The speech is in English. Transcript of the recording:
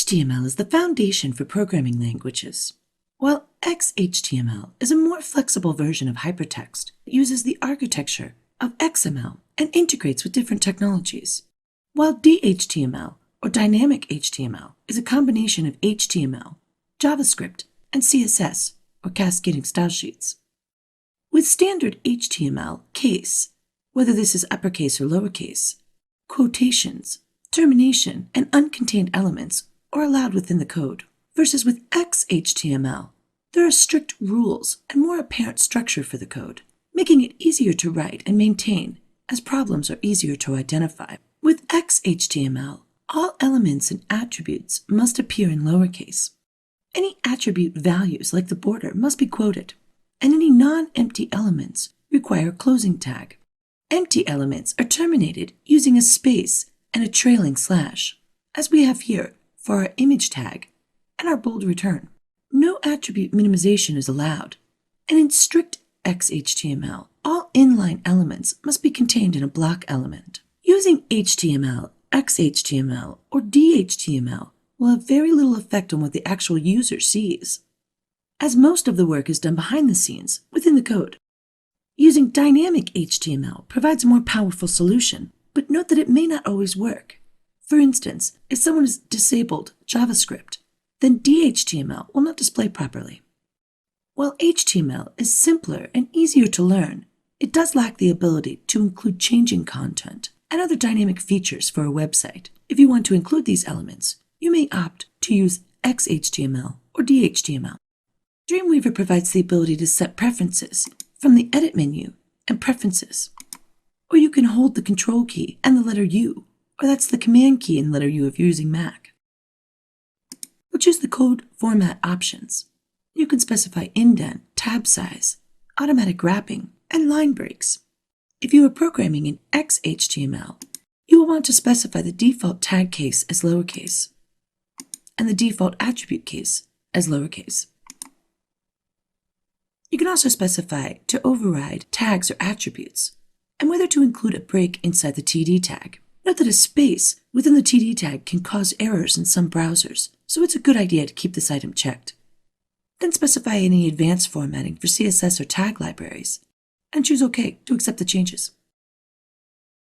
HTML is the foundation for programming languages, while XHTML is a more flexible version of hypertext that uses the architecture of XML and integrates with different technologies, while DHTML, or Dynamic HTML, is a combination of HTML, JavaScript, and CSS, or cascading style sheets. With standard HTML, case, whether this is uppercase or lowercase, quotations, termination, and uncontained elements are allowed within the code, versus with XHTML, there are strict rules and more apparent structure for the code, making it easier to write and maintain, as problems are easier to identify. With XHTML, all elements and attributes must appear in lowercase. Any attribute values, like the border, must be quoted, and any non-empty elements require a closing tag. Empty elements are terminated using a space and a trailing slash, as we have here for our image tag and our bold return. No attribute minimization is allowed, and in strict XHTML, all inline elements must be contained in a block element. Using HTML, XHTML, or DHTML will have very little effect on what the actual user sees, as most of the work is done behind the scenes within the code. Using Dynamic HTML provides a more powerful solution, but note that it may not always work. For instance, if someone has disabled JavaScript, then DHTML will not display properly. While HTML is simpler and easier to learn, it does lack the ability to include changing content and other dynamic features for a website. If you want to include these elements, you may opt to use XHTML or DHTML. Dreamweaver provides the ability to set preferences from the Edit menu and Preferences, or you can hold the Control key and the letter U, or that's the Command key and letter U if you're using Mac. We'll choose the code format options. You can specify indent, tab size, automatic wrapping, and line breaks. If you are programming in XHTML, you will want to specify the default tag case as lowercase and the default attribute case as lowercase. You can also specify to override tags or attributes and whether to include a break inside the TD tag. Note that a space within the TD tag can cause errors in some browsers, so it's a good idea to keep this item checked. Then specify any advanced formatting for CSS or tag libraries, and choose OK to accept the changes.